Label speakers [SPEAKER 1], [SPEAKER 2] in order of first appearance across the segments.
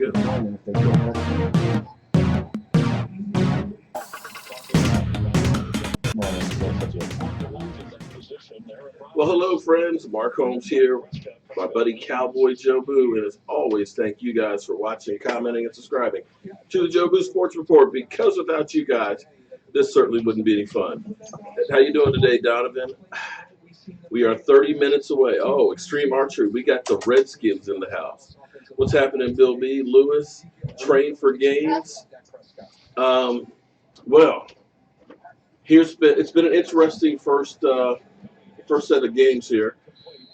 [SPEAKER 1] good. Well, hello, friends. Mark Holmes here. My buddy Cowboy Joe Boo. And as always, thank you guys for watching, commenting, and subscribing to the Joe Boo Sports Report. Because without you guys, this certainly wouldn't be any fun. How you doing today, Donovan? We are 30 minutes away. Oh, Extreme Archery. We got the Redskins in the house. What's happening, Bill B? Lewis, train for games. Well, it's been an interesting first set of games here.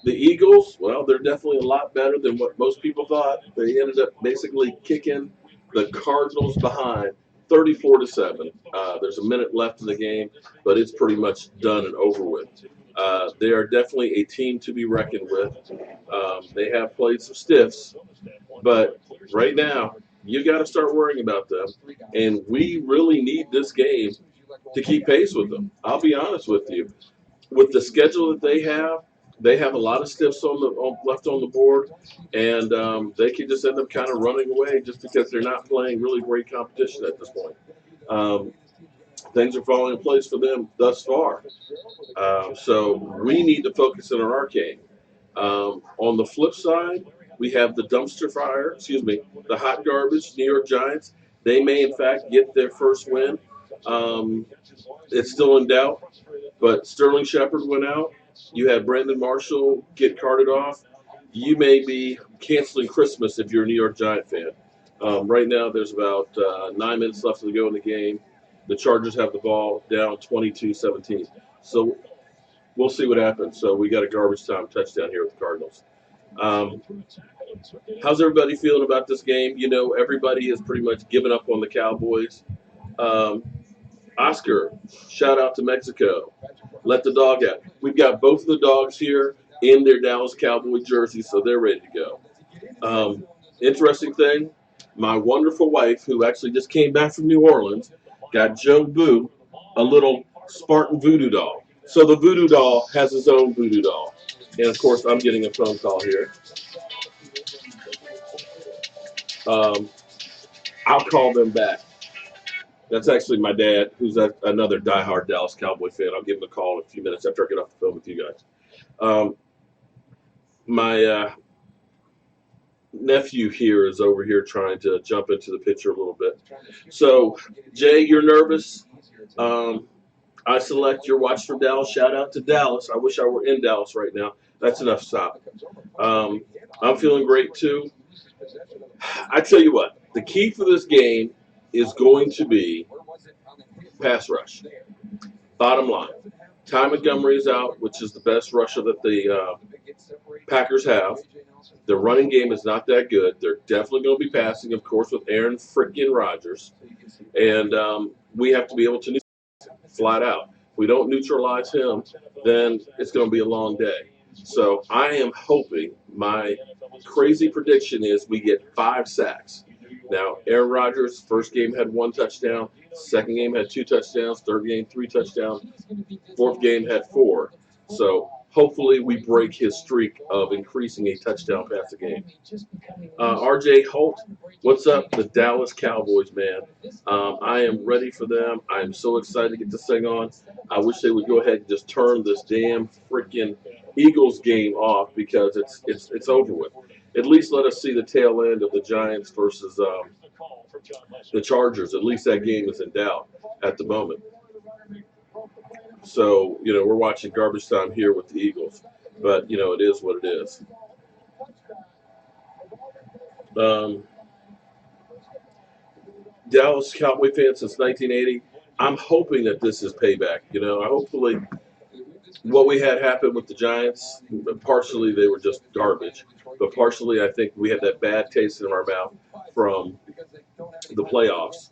[SPEAKER 1] The Eagles, well, they're definitely a lot better than what most people thought. They ended up basically kicking the Cardinals behind 34-7. There's a minute left in the game, but it's pretty much done and over with. They are definitely a team to be reckoned with. They have played some stiffs, but right now you got to start worrying about them, and we really need this game to keep pace with them. I'll be honest with you. With the schedule that they have a lot of stiffs left on the board, and they can just end up kind of running away just because they're not playing really great competition at this point. Things are falling in place for them thus far. So we need to focus in on our game. On the flip side, we have the hot garbage New York Giants. They may, in fact, get their first win. It's still in doubt, but Sterling Shepard went out. You had Brandon Marshall get carted off. You may be canceling Christmas if you're a New York Giant fan. Right now, there's about 9 minutes left to go in the game. The Chargers have the ball down 22-17. So we'll see what happens. So we got a garbage time touchdown here with the Cardinals. How's everybody feeling about this game? You know, everybody has pretty much given up on the Cowboys. Oscar, shout out to Mexico. Let the dog out. We've got both of the dogs here in their Dallas Cowboy jerseys, so they're ready to go. Interesting thing, my wonderful wife, who actually just came back from New Orleans, got Joe Boo a little Spartan voodoo doll. So the voodoo doll has his own voodoo doll. And, of course, I'm getting a phone call here. I'll call them back. That's actually my dad, who's another diehard Dallas Cowboy fan. I'll give him a call in a few minutes after I get off the phone with you guys. My nephew here is over here trying to jump into the picture a little bit. So, Jay, you're nervous. I select your watch from Dallas. Shout out to Dallas. I wish I were in Dallas right now. That's enough stop. I'm feeling great, too. I tell you what, the key for this game is going to be pass rush. Bottom line, Ty Montgomery is out, which is the best rusher that the Packers have. The running game is not that good. They're definitely going to be passing, of course, with Aaron freaking Rodgers. And we have to be able to neutralize him, flat out. If we don't neutralize him, then it's going to be a long day. So I am hoping, my crazy prediction is we get 5 sacks. Now, Aaron Rodgers, first game had 1 touchdown, second game had 2 touchdowns, third game 3 touchdowns, fourth game had 4. So hopefully we break his streak of increasing a touchdown pass a game. RJ Holt, what's up? The Dallas Cowboys, man. I am ready for them. I am so excited to get this thing on. I wish they would go ahead and just turn this damn freaking Eagles game off because it's over with. At least let us see the tail end of the Giants versus the Chargers. At least that game is in doubt at the moment. So, you know, we're watching garbage time here with the Eagles. But, you know, it is what it is. Dallas Cowboy fans since 1980. I'm hoping that this is payback. You know, hopefully what we had happen with the Giants, partially they were just garbage. But partially, I think we had that bad taste in our mouth from the playoffs.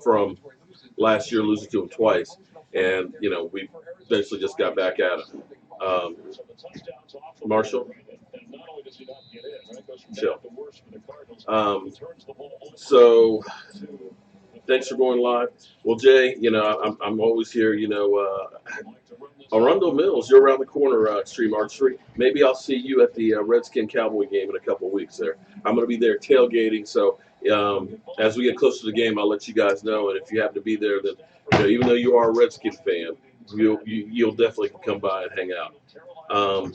[SPEAKER 1] From last year losing to them twice, and you know we eventually just got back at them. Marshall, chill. So thanks for going live. Well, Jay, you know I'm always here. You know, Arundel Mills, you're around the corner, Extreme Archery. Maybe I'll see you at the Redskin Cowboy game in a couple of weeks there. I'm going to be there tailgating, so as we get closer to the game, I'll let you guys know. And if you happen to be there, then even though you are a Redskin fan, you'll definitely come by and hang out. Um,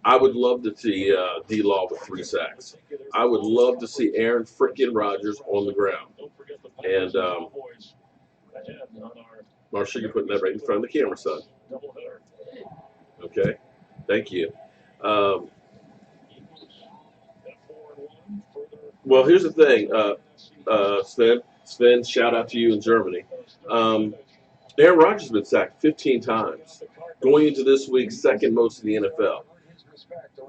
[SPEAKER 1] I would love to see D Law with 3 sacks. I would love to see Aaron frickin' Rodgers on the ground. And Marshall, you're putting that right in front of the camera, son. Okay, thank you. Um, well, here's the thing, Sven, shout out to you in Germany. Um, Aaron Rodgers has been sacked 15 times, going into this week's second most in the NFL.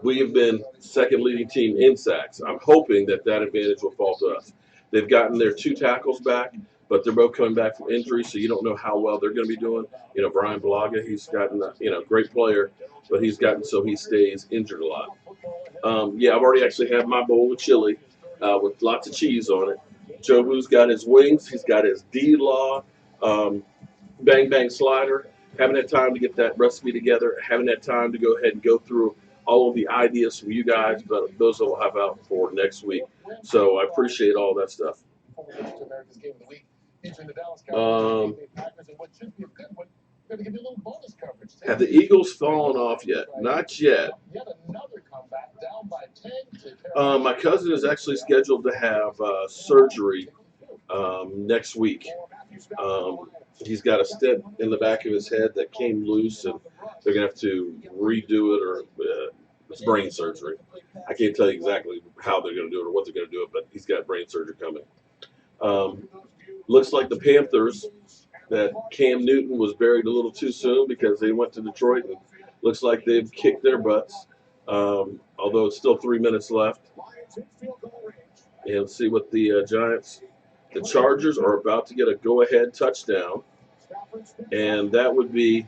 [SPEAKER 1] We have been second leading team in sacks. I'm hoping that advantage will fall to us. They've gotten their 2 tackles back, but they're both coming back from injury, so you don't know how well they're going to be doing. Brian Blaga, he's gotten, great player, but he's gotten so he stays injured a lot. Yeah, I've already actually had my bowl of chili with lots of cheese on it. Jobu's got his wings. He's got his D-Law um, bang bang slider. Haven't had time to get that recipe together. Haven't had time to go ahead and go through all of the ideas from you guys, but those will have out for next week. So I appreciate all that stuff. Have the Eagles fallen off yet? Not yet. My cousin is actually scheduled to have surgery next week. He's got a stent in the back of his head that came loose, and they're going to have to redo it, or it's brain surgery. I can't tell you exactly how they're going to do it or what they're going to do it, but he's got brain surgery coming. Looks like the Panthers, that Cam Newton was buried a little too soon because they went to Detroit, and looks like they've kicked their butts, although it's still 3 minutes left. And see what the Giants, the Chargers are about to get a go-ahead touchdown, and that would be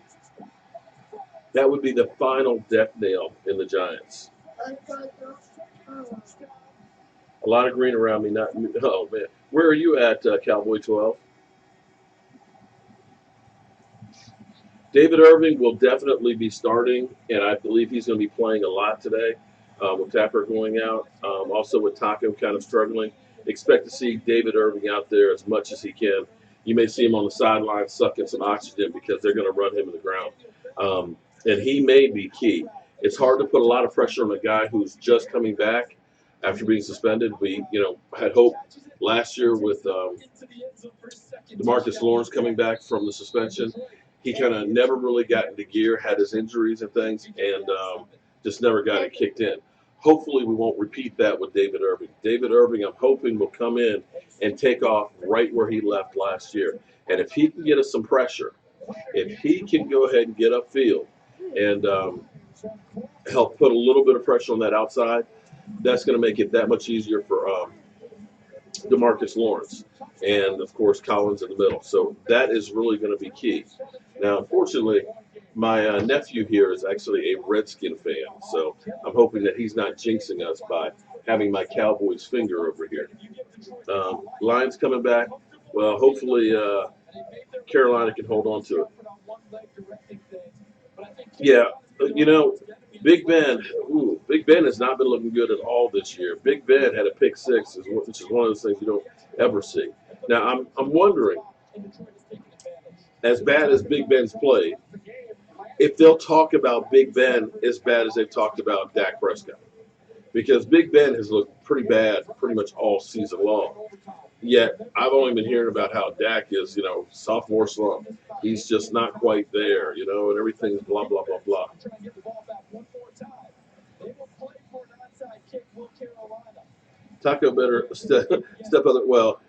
[SPEAKER 1] the final death nail in the Giants. A lot of green around me. Not, oh man, where are you at, Cowboy 12? David Irving will definitely be starting, and I believe he's going to be playing a lot today with Tapper going out. Also with Taco kind of struggling. Expect to see David Irving out there as much as he can. You may see him on the sideline sucking some oxygen because they're going to run him in the ground. And he may be key. It's hard to put a lot of pressure on a guy who's just coming back after being suspended. We, had hope last year with DeMarcus Lawrence coming back from the suspension. He kind of never really got into gear, had his injuries and things, and just never got it kicked in. Hopefully we won't repeat that with David Irving. David Irving, I'm hoping, will come in and take off right where he left last year. And if he can get us some pressure, if he can go ahead and get upfield and help put a little bit of pressure on that outside, that's going to make it that much easier for DeMarcus Lawrence and, of course, Collins in the middle. So that is really going to be key. Now, unfortunately, my nephew here is actually a Redskin fan, so I'm hoping that he's not jinxing us by having my Cowboys finger over here. Lions coming back. Well, hopefully Carolina can hold on to it. Yeah, Big Ben. Big Ben has not been looking good at all this year. Big Ben had a pick six, which is one of those things you don't ever see. Now, I'm wondering, as bad as Big Ben's played, if they'll talk about Big Ben as bad as they've talked about Dak Prescott. Because Big Ben has looked pretty bad pretty much all season long. Yet, I've only been hearing about how Dak is, sophomore slump. He's just not quite there, and everything's blah, blah, blah, blah. Taco better step other. Well,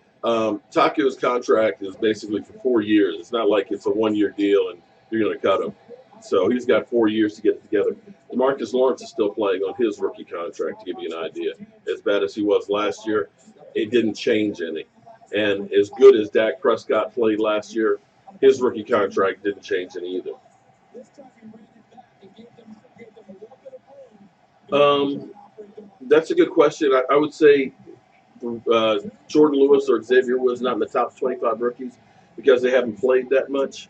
[SPEAKER 1] Taco's contract is basically for 4 years. It's not like it's a 1-year deal and you're going to cut him. So he's got 4 years to get it together. DeMarcus Lawrence is still playing on his rookie contract, to give you an idea. As bad as he was last year, it didn't change any. And as good as Dak Prescott played last year, his rookie contract didn't change any either. That's a good question. I would say Jordan Lewis or Xavier Woods not in the top 25 rookies because they haven't played that much.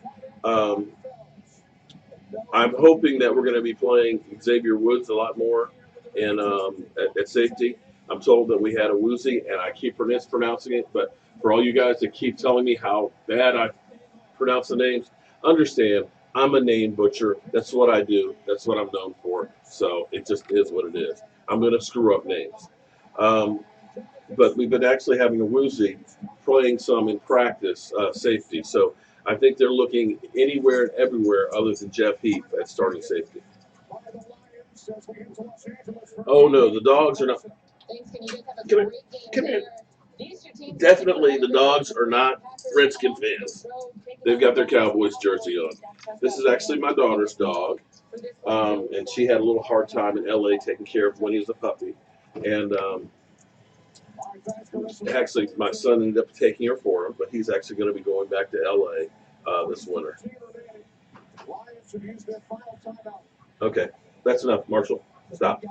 [SPEAKER 1] I'm hoping that we're going to be playing Xavier Woods a lot more and at safety. I'm told that we had a woozy, and I keep mispronouncing it. But for all you guys that keep telling me how bad I pronounce the names, understand I'm a name butcher. That's what I do. That's what I'm known for. So it just is what it is. I'm going to screw up names. Um, but we've been actually having a woozy playing some in practice safety. So I think they're looking anywhere and everywhere other than Jeff Heath at starting safety. Oh no, the dogs are not. Come here. Come here. Definitely, the dogs are not Redskin fans. They've got their Cowboys jersey on. This is actually my daughter's dog, and she had a little hard time in LA taking care of when he was a puppy. And actually, my son ended up taking her for him, but he's actually going to be going back to LA this winter. Okay, that's enough, Marshall. Stop.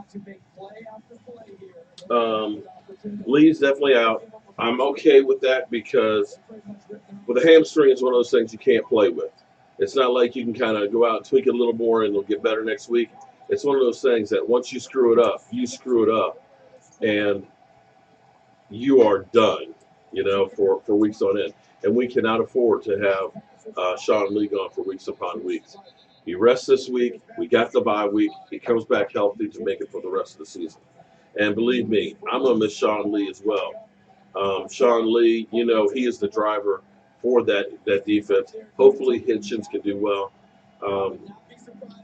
[SPEAKER 1] Lee's definitely out. I'm okay with that because with a hamstring, it's one of those things you can't play with. It's not like you can kind of go out and tweak it a little more and it'll get better next week. It's one of those things that once you screw it up, you screw it up, and you are done, for weeks on end. And we cannot afford to have Sean Lee gone for weeks upon weeks. He rests this week. We got the bye week. He comes back healthy to make it for the rest of the season. And believe me, I'm going to miss Sean Lee as well. Sean Lee, he is the driver for that defense. Hopefully Hitchens can do well.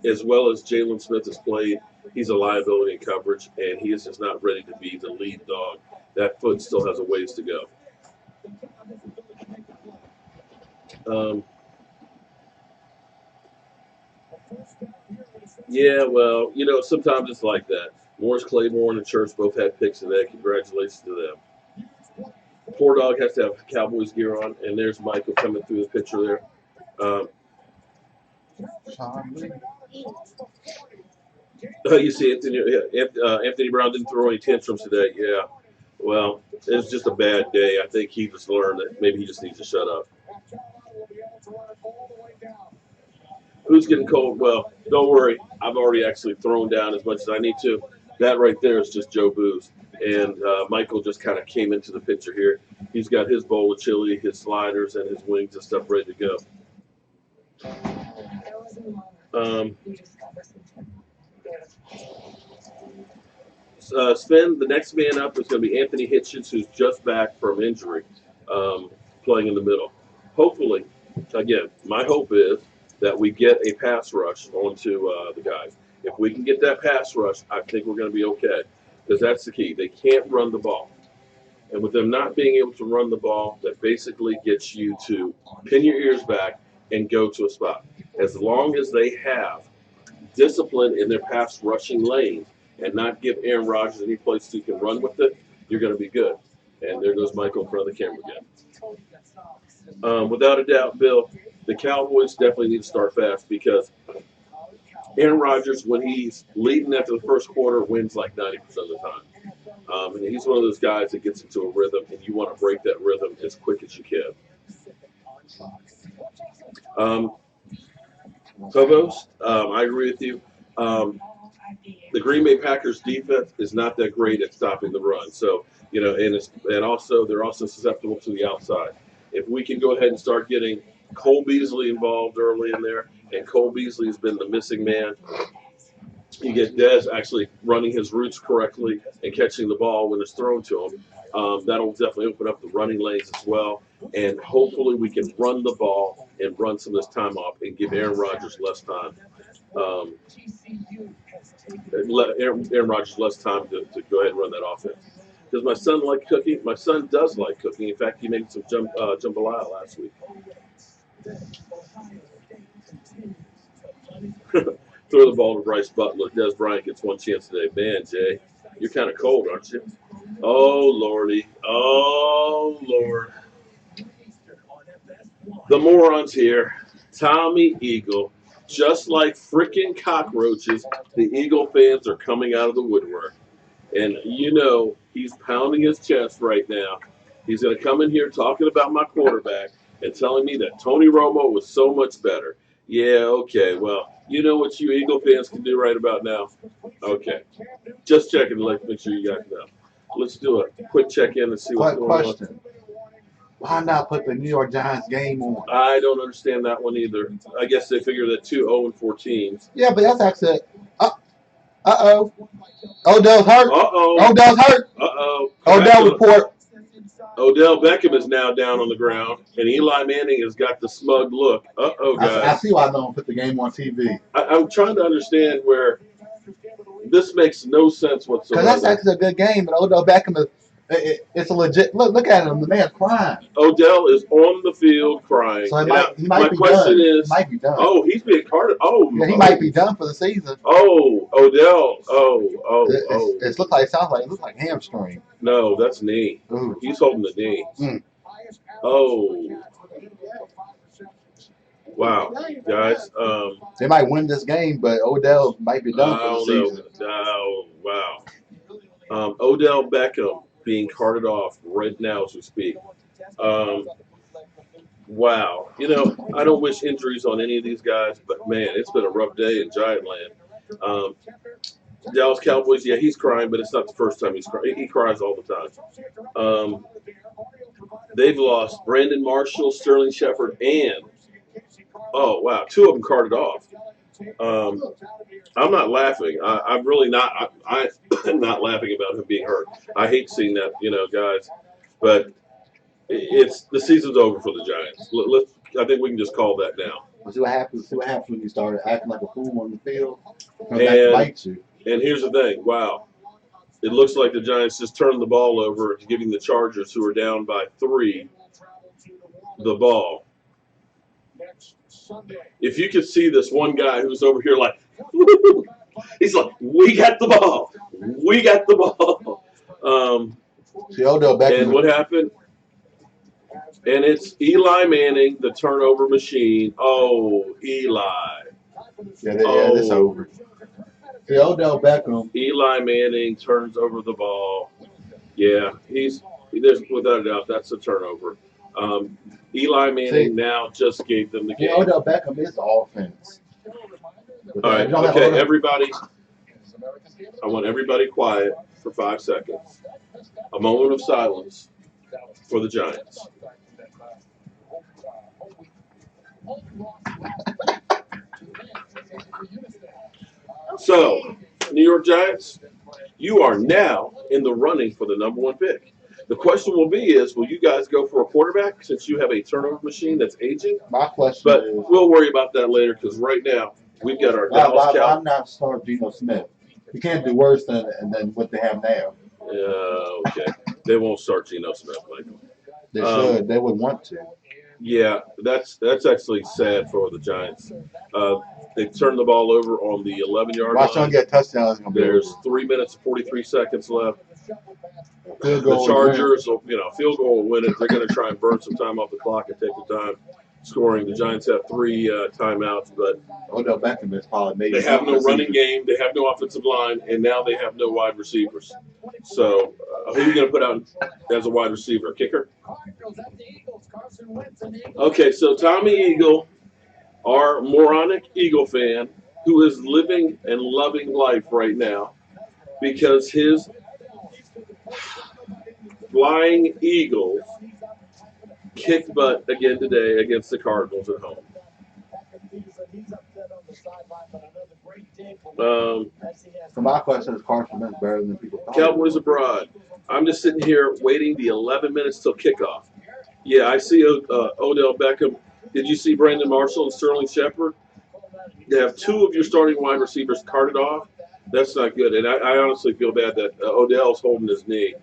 [SPEAKER 1] As well as Jalen Smith has played, he's a liability in coverage, and he is just not ready to be the lead dog. That foot still has a ways to go. Um, yeah, well, sometimes it's like that. Morris Claiborne and Church both had picks today. Congratulations to them. Poor dog has to have Cowboys gear on, and there's Michael coming through the picture there. You see, Anthony Brown didn't throw any tantrums today. Yeah, well, it was just a bad day. I think he just learned that maybe he just needs to shut up. Who's getting cold? Well, don't worry. I've already actually thrown down as much as I need to. That right there is just Joe Booze. And Michael just kind of came into the picture here. He's got his bowl of chili, his sliders, and his wings and stuff ready to go. Sven, the next man up is going to be Anthony Hitchens, who's just back from injury, playing in the middle. Hopefully, again, my hope is that we get a pass rush onto the guys. If we can get that pass rush, I think we're going to be okay, because that's the key. They can't run the ball. And with them not being able to run the ball, that basically gets you to pin your ears back and go to a spot. As long as they have discipline in their pass rushing lanes and not give Aaron Rodgers any place he can run with it, you're going to be good. And there goes Michael in front of the camera again. Without a doubt, Bill, the Cowboys definitely need to start fast because Aaron Rodgers, when he's leading after the first quarter, wins like 90% of the time. And he's one of those guys that gets into a rhythm, and you want to break that rhythm as quick as you can. Phobos, I agree with you. The Green Bay Packers defense is not that great at stopping the run. So, and also they're also susceptible to the outside. If we can go ahead and start getting Cole Beasley involved early in there, and Cole Beasley has been the missing man. You get Dez actually running his routes correctly and catching the ball when it's thrown to him. That'll definitely open up the running lanes as well. And hopefully we can run the ball and run some of this time off and give Aaron Rodgers less time. Let Aaron Rodgers less time to go ahead and run that offense. Does my son like cooking? My son does like cooking. In fact, he made some jambalaya last week. Throw the ball to Bryce Butler. Des Bryant gets one chance today. Man, Jay, you're kind of cold, aren't you? Oh, Lordy. Oh, Lord. The morons here. Tommy Eagle. Just like freaking cockroaches, the Eagle fans are coming out of the woodwork. And he's pounding his chest right now. He's going to come in here talking about my quarterback and telling me that Tony Romo was so much better. Yeah, okay, well, You know what you Eagle fans can do right about now? Okay. Just checking to make sure you guys know. Let's do a quick check in and see what's going on.
[SPEAKER 2] Question. Why not put the New York Giants game on?
[SPEAKER 1] I don't understand that one either. I guess they figure that 2-0-4 teams.
[SPEAKER 2] Yeah, but that's actually. Uh-oh. Odell's hurt.
[SPEAKER 1] Uh-oh.
[SPEAKER 2] Odell's hurt.
[SPEAKER 1] Uh-oh.
[SPEAKER 2] Odell report.
[SPEAKER 1] Odell Beckham is now down on the ground, and Eli Manning has got the smug look. Uh-oh, guys.
[SPEAKER 2] I see why I don't put the game on TV.
[SPEAKER 1] I'm trying to understand where this makes no sense whatsoever.
[SPEAKER 2] Because that's actually a good game, and Odell Beckham is. It's a legit. Look at him. The man's crying.
[SPEAKER 1] Odell is on the field crying.
[SPEAKER 2] So he might be done.
[SPEAKER 1] Is,
[SPEAKER 2] he might be done.
[SPEAKER 1] Oh, he's being carted. Oh,
[SPEAKER 2] yeah, he might be done for the season.
[SPEAKER 1] Oh, Odell.
[SPEAKER 2] It looks like it looks like hamstring.
[SPEAKER 1] No, that's knee.
[SPEAKER 2] Ooh.
[SPEAKER 1] He's holding the knee.
[SPEAKER 2] Mm.
[SPEAKER 1] Oh. Wow, guys.
[SPEAKER 2] They might win this game, but Odell might be done for the season.
[SPEAKER 1] Oh, wow. Odell Beckham being carted off right now as we speak. Wow. You know, I don't wish injuries on any of these guys, but man, it's been a rough day in Giant Land. Dallas Cowboys, yeah, he's crying, but it's not the first time he's crying. He cries all the time. They've lost Brandon Marshall, Sterling Shepard, and oh wow, two of them carted off. I'm not laughing. I'm really not. I'm not laughing about him being hurt. I hate seeing that, guys. But it's the season's over for the Giants. I think we can just call that now.
[SPEAKER 2] We'll see what happens. See what happens when you start acting like a fool on the field. That bites you.
[SPEAKER 1] And here's the thing. Wow, it looks like the Giants just turned the ball over, giving the Chargers, who are down by 3, the ball. If you could see this one guy who's over here like, he's like, we got the ball. We got the ball. And what happened? And it's Eli Manning, the turnover machine. Oh, Eli.
[SPEAKER 2] Yeah, it's over. See, Odell Beckham.
[SPEAKER 1] Eli Manning turns over the ball. Yeah, there's without a doubt, that's a turnover. Eli Manning now just gave them the game.
[SPEAKER 2] Yeah, Odell Beckham is offense.
[SPEAKER 1] All right, okay, everybody. I want everybody quiet for 5 seconds. A moment of silence for the Giants. So, New York Giants, you are now in the running for the number 1 pick. The question will you guys go for a quarterback since you have a turnover machine that's aging?
[SPEAKER 2] My question
[SPEAKER 1] but we'll worry about that later because right now we've got our Dallas Cowboys.
[SPEAKER 2] I'm not start Geno Smith. You can't do worse than what they have now.
[SPEAKER 1] Okay. They won't start Geno Smith, Michael.
[SPEAKER 2] They should. They would want to.
[SPEAKER 1] Yeah, that's actually sad for the Giants. They turned the ball over on the 11-yard line.
[SPEAKER 2] Watch them get touchdowns.
[SPEAKER 1] There's 3 minutes and 43 seconds left. The Chargers, field goal will win it. They're going to try and burn some time off the clock and take the time scoring. The Giants have 3 timeouts, but
[SPEAKER 2] Odell Beckham is probably
[SPEAKER 1] they have no running game. They have no offensive line, and now they have no wide receivers. So who are you going to put out as a wide receiver? Kicker? Okay, so Tommy Eagle, our moronic Eagle fan, who is living and loving life right now because his Flying Eagles kicked butt again today against the Cardinals at home.
[SPEAKER 2] So my question is, Carson Wentz better than people thought?
[SPEAKER 1] Cowboys abroad. I'm just sitting here waiting the 11 minutes till kickoff. Yeah, I see Odell Beckham. Did you see Brandon Marshall and Sterling Shepard? They have 2 of your starting wide receivers carted off. That's not good. And I honestly feel bad that Odell's holding his knee.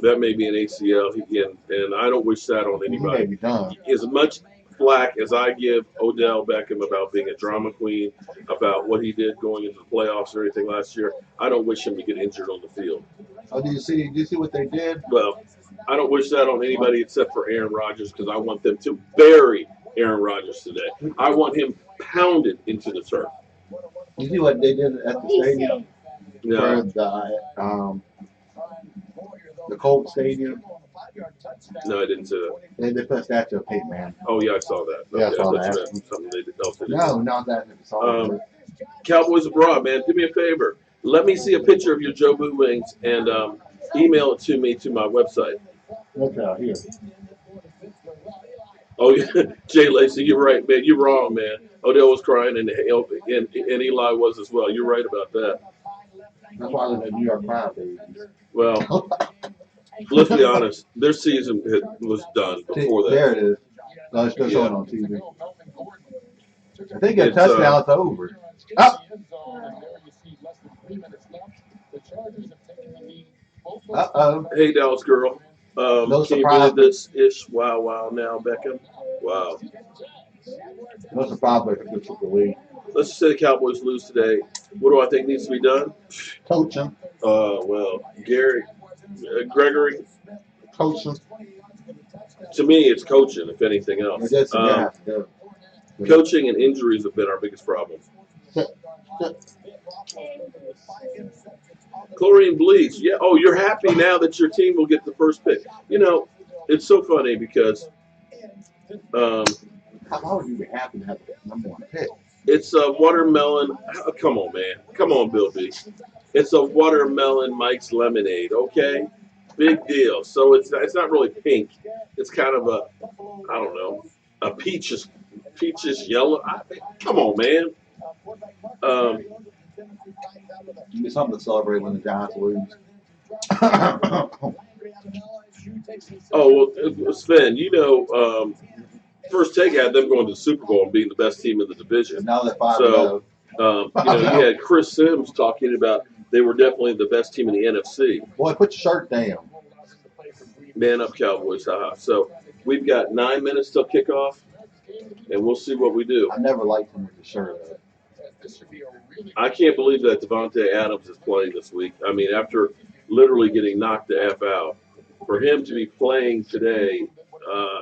[SPEAKER 1] That may be an ACL, and I don't wish that on anybody.
[SPEAKER 2] He may be done.
[SPEAKER 1] As much flack as I give Odell Beckham about being a drama queen, about what he did going into the playoffs or anything last year, I don't wish him to get injured on the field.
[SPEAKER 2] Oh, do you see what they did?
[SPEAKER 1] Well, I don't wish that on anybody except for Aaron Rodgers because I want them to bury Aaron Rodgers today. I want him pounded into the turf.
[SPEAKER 2] You see what they did at the stadium?
[SPEAKER 1] Yeah.
[SPEAKER 2] Where the Colts Stadium.
[SPEAKER 1] No, I didn't see that.
[SPEAKER 2] They put a statue of Peyton Manning.
[SPEAKER 1] Oh, yeah, I saw that.
[SPEAKER 2] Yeah, I saw that.
[SPEAKER 1] Something they did. else it is.
[SPEAKER 2] No, not that. It's all good.
[SPEAKER 1] Cowboys abroad, man. Do me a favor. Let me see a picture of your Jobu wings and email it to me to my website.
[SPEAKER 2] Okay, here.
[SPEAKER 1] Oh, yeah. Jay Lacey, you're right, man. You're wrong, man. Odell was crying, and Eli was as well. You're right about that.
[SPEAKER 2] That's why I live in New York Pride, baby.
[SPEAKER 1] Well, let's be honest. Their season was done before that.
[SPEAKER 2] There it is. No, it's still showing on TV. I think a
[SPEAKER 1] It's,
[SPEAKER 2] touchdown, it's over. Oh! Uh-oh.
[SPEAKER 1] Hey, Dallas girl.
[SPEAKER 2] No
[SPEAKER 1] Can you
[SPEAKER 2] surprise.
[SPEAKER 1] believe this ish? Wow, now, Beckham. Wow.
[SPEAKER 2] No surprise, but it's the league.
[SPEAKER 1] Let's just say the Cowboys lose today. What do I think needs to be done?
[SPEAKER 2] Coach him.
[SPEAKER 1] Well, Gregory.
[SPEAKER 2] Coach him.
[SPEAKER 1] To me, it's coaching, if anything else. Coaching and injuries have been our biggest problem. Chlorine bleach. Yeah. Oh, you're happy now that your team will get the first pick. You know, it's so funny because
[SPEAKER 2] How would you be happy to have the number one pick?
[SPEAKER 1] it's a watermelon. Oh, come on, man. Come on, Bill B. It's a watermelon Mike's lemonade. Okay, big deal. So it's not really pink. It's kind of a, I don't know, a peaches yellow. Come on, man.
[SPEAKER 2] Give me something to celebrate when the Giants lose.
[SPEAKER 1] Oh, well, Sven, you know, First Take had them going to the Super Bowl and being the best team in the division.
[SPEAKER 2] Now they're 5-0.
[SPEAKER 1] So, you know, you had Chris Sims talking about they were definitely the best team in the NFC.
[SPEAKER 2] Boy, put your shirt down.
[SPEAKER 1] Man up, Cowboys. Haha. So we've got 9 minutes till kickoff, and we'll see what we do.
[SPEAKER 2] I never liked him with the shirt.
[SPEAKER 1] I can't believe that Devontae Adams is playing this week. I mean, after literally getting knocked the F out, for him to be playing today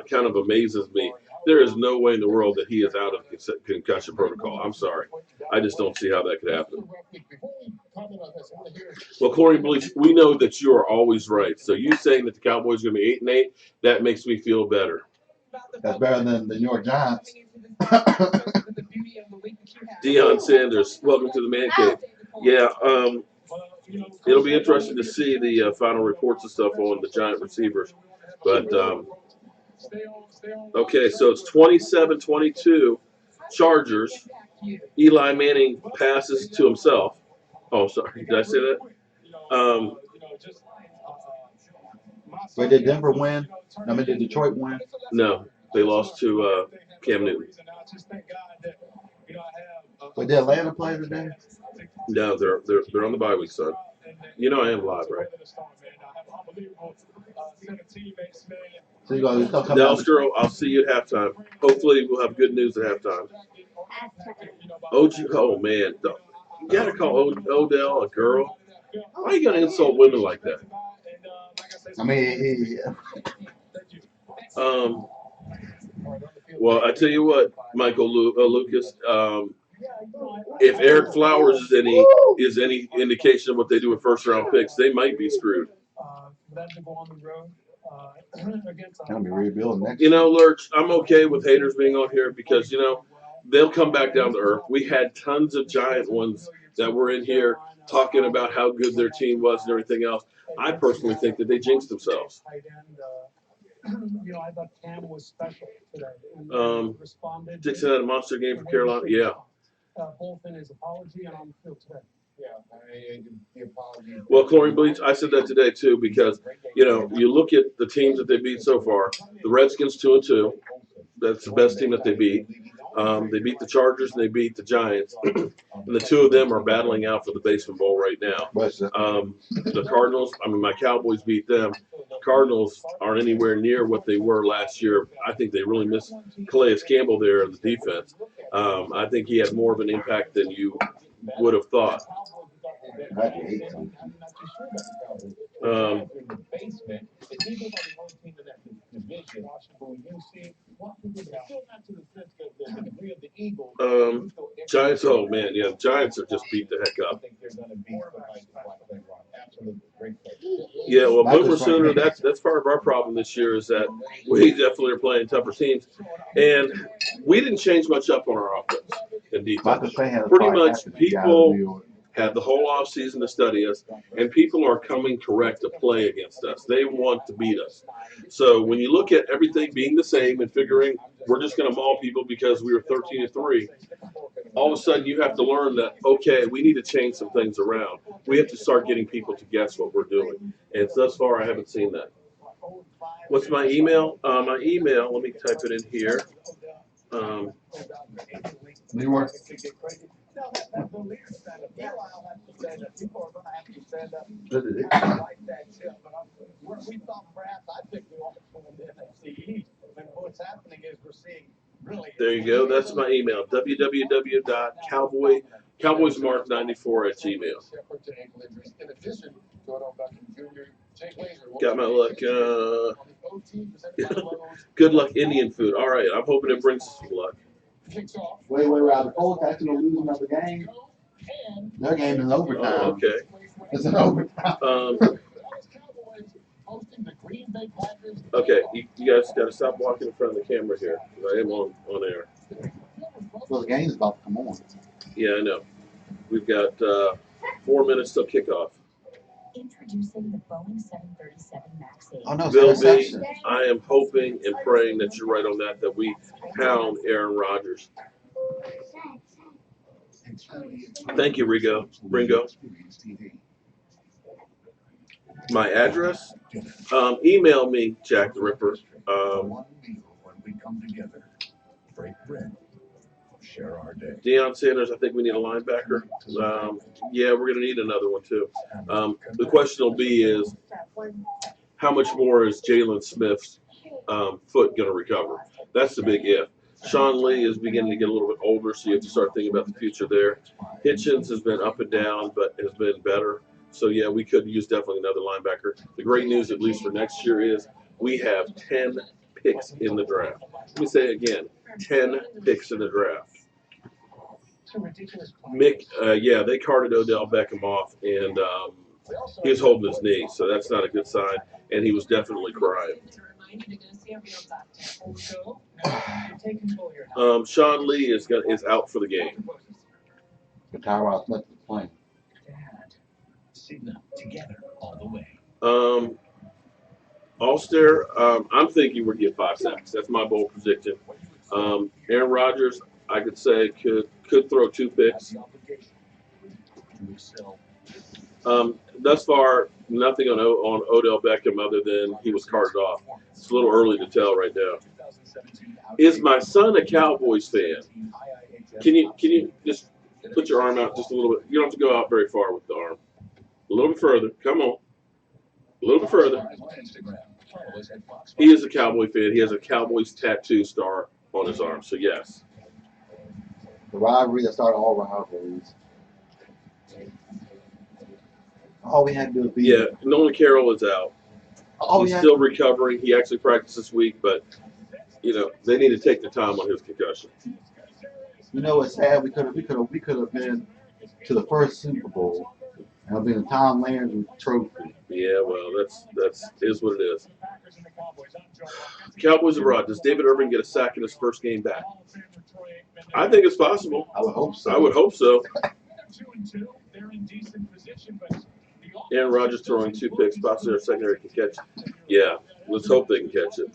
[SPEAKER 1] kind of amazes me. There is no way in the world that he is out of concussion protocol. I'm sorry. I just don't see how that could happen. Well, Corey Bleach, we know that you are always right. So you saying that the Cowboys are going to be 8-8, that makes me feel better.
[SPEAKER 2] That's better than the New York Giants.
[SPEAKER 1] Deion Sanders, welcome to the Man Cave. Yeah, it'll be interesting to see the final reports and stuff on the Giant receivers. But, okay, so it's 27-22 Chargers. Eli Manning passes to himself. Oh, sorry. Did I say that?
[SPEAKER 2] Wait, did Denver win? I mean, did Detroit win?
[SPEAKER 1] No, they lost to Cam Newton.
[SPEAKER 2] Wait, did Atlanta play today?
[SPEAKER 1] No, they're on the bye week, son. You know I am live, right?
[SPEAKER 2] So you go come
[SPEAKER 1] Dallas girl, I'll see you at halftime. Hopefully we'll have good news at halftime. Oh man, you gotta call Odell a girl. Why are you gonna insult women like that?
[SPEAKER 2] I mean,
[SPEAKER 1] well, I tell you what, Michael Lucas. If Eric Flowers is any indication of what they do with first round picks, they might be screwed.
[SPEAKER 2] I'll be rebuilding next
[SPEAKER 1] You know, Lurch, I'm okay with haters being on here because, you know, they'll come back down to earth. We had tons of Giant ones that were in here talking about how good their team was and everything else. I personally think that they jinxed themselves. I thought Cam was special today. Dixon had a monster game for Carolina. Yeah. Both in his apology and on the field today. Well, Corey Bleach, I said that today too because, you know, you look at the teams that they beat so far. The Redskins 2-2. That's the best team that they beat. They beat the Chargers and they beat the Giants. And the two of them are battling out for the Basement Bowl right now. The Cardinals, I mean, my Cowboys beat them. Cardinals aren't anywhere near what they were last year. I think they really missed Calais Campbell there in the defense. I think he had more of an impact than you would have thought. Giants, oh man, yeah, Giants are just beat the heck up. Yeah, well, Boomer
[SPEAKER 2] Michael's right
[SPEAKER 1] Sooner,
[SPEAKER 2] here.
[SPEAKER 1] that's part of our problem this year is that we definitely are playing tougher teams. And we didn't change much up on our offense and
[SPEAKER 2] Michael
[SPEAKER 1] defense.
[SPEAKER 2] Strahan has
[SPEAKER 1] Pretty
[SPEAKER 2] probably
[SPEAKER 1] much
[SPEAKER 2] happened to get out of
[SPEAKER 1] people
[SPEAKER 2] New York.
[SPEAKER 1] had the whole offseason to study us, and people are coming correct to play against us. They want to beat us. So when you look at everything being the same and figuring we're just going to maul people because we were 13-3, all of a sudden you have to learn that, okay, we need to change some things around. We have to start getting people to guess what we're doing. And thus far, I haven't seen that. What's my email? My email, let me type it in here.
[SPEAKER 2] New York.
[SPEAKER 1] There you go. That's my email. www.cowboysmark94@gmail. Got my luck. Good luck Indian food. All right. I'm hoping it brings us some luck.
[SPEAKER 2] Wait. Are the Colts actually going to lose another game? Their game is overtime.
[SPEAKER 1] Oh, okay.
[SPEAKER 2] It's an overtime.
[SPEAKER 1] Okay, you guys got to stop walking in front of the camera here. I am on air.
[SPEAKER 2] Well, the game's about to come on.
[SPEAKER 1] Yeah, I know. We've got 4 minutes till kickoff.
[SPEAKER 3] Introducing the Boeing 737 MAX 8.
[SPEAKER 2] Oh, no,
[SPEAKER 1] Bill
[SPEAKER 2] it's
[SPEAKER 1] B,
[SPEAKER 2] interception.
[SPEAKER 1] I am hoping and praying that you're right on that we pound Aaron Rodgers. Thank you, Ringo. My address? Email me, Jack the Ripper. Deion Sanders, I think we need a linebacker. Yeah, we're going to need another one, too. The question will be is, how much more is Jalen Smith's foot going to recover? That's the big if. Sean Lee is beginning to get a little bit older, so you have to start thinking about the future there. Hitchens has been up and down, but has been better. So, yeah, we could use definitely another linebacker. The great news, at least for next year, is we have 10 picks in the draft. Let me say it again, 10 picks in the draft. Mick, yeah, they carted Odell Beckham off, and he was holding his knee, so that's not a good sign, and he was definitely crying. Sean Lee is out for the game.
[SPEAKER 2] Tyrod Smith is playing.
[SPEAKER 1] Allster, I'm thinking we're going to get 5 sacks. That's my bold prediction. Aaron Rodgers, I could say, could throw 2 picks. Thus far, nothing on Odell Beckham other than he was carted off. It's a little early to tell right now. Is my son a Cowboys fan? Can you just put your arm out just a little bit? You don't have to go out very far with the arm. A little bit further. Come on. A little bit further. He is a Cowboy fan. He has a Cowboys tattoo star on his arm. So, yes.
[SPEAKER 2] The rivalry that started all rivalries. All we had to do was
[SPEAKER 1] Yeah, Nolan Carroll is out. He's still recovering. He actually practiced this week, but, they need to take the time on his concussion.
[SPEAKER 2] You know what's sad? We could have been to the first Super Bowl and been the Tom Landry trophy.
[SPEAKER 1] Yeah, well, that's is what it is. Cowboys abroad. Does David Irving get a sack in his first game back? I think it's possible.
[SPEAKER 2] I would hope so.
[SPEAKER 1] I would hope so. Aaron Rodgers throwing 2 picks, possibly our secondary can catch. Yeah, let's hope they can catch it.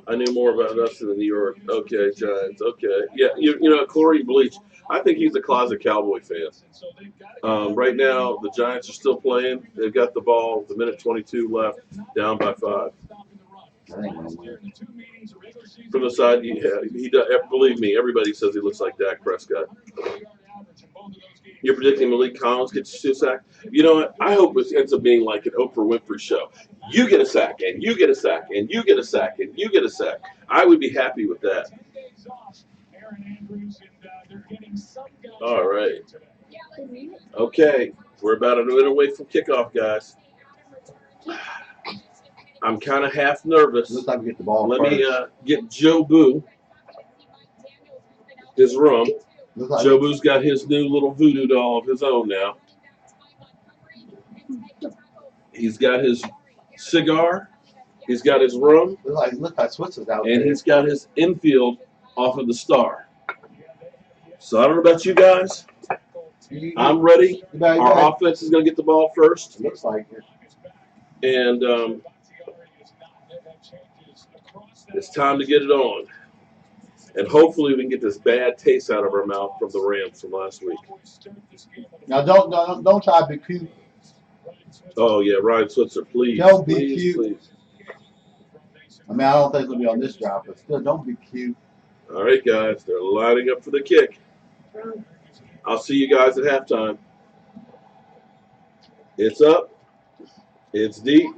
[SPEAKER 1] I knew more about us than the New York. Okay, Giants. Okay, yeah, Corey Bleach. I think he's a closet Cowboy fan. Right now, the Giants are still playing. They've got the ball. The minute 22 left, down by 5. From the side, he does. Believe me, everybody says he looks like Dak Prescott. You're predicting Malik Collins gets 2 sacks? You know what? I hope it ends up being like an Oprah Winfrey show. You get a sack, and you get a sack, and you get a sack, and you get a sack. I would be happy with that. All right. Okay, we're about a minute away from kickoff, guys. I'm kind of half nervous.
[SPEAKER 2] Looks like we get the ball
[SPEAKER 1] Let
[SPEAKER 2] first.
[SPEAKER 1] me get Joe Boo his room.
[SPEAKER 2] Looks like
[SPEAKER 1] Joe Boo's got his new little voodoo doll of his own now. He's got his cigar. He's got his rum.
[SPEAKER 2] Look like Switzer's out
[SPEAKER 1] And
[SPEAKER 2] there.
[SPEAKER 1] he's got his infield off of the star. So I don't know about you guys. I'm ready. Our offense is going to get the ball first.
[SPEAKER 2] Looks like it.
[SPEAKER 1] And it's time to get it on. And hopefully we can get this bad taste out of our mouth from the Rams from last week.
[SPEAKER 2] Now don't try to be cute.
[SPEAKER 1] Oh, yeah, Ryan Switzer, please.
[SPEAKER 2] Don't be
[SPEAKER 1] please,
[SPEAKER 2] cute.
[SPEAKER 1] Please.
[SPEAKER 2] I mean, I don't think it's gonna be on this drive, but still, don't be cute.
[SPEAKER 1] All right, guys, they're lining up for the kick. I'll see you guys at halftime. It's up. It's deep.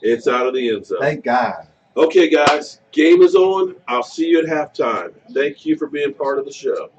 [SPEAKER 1] It's out of the end zone.
[SPEAKER 2] Thank God.
[SPEAKER 1] Okay, guys, game is on. I'll see you at halftime. Thank you for being part of the show.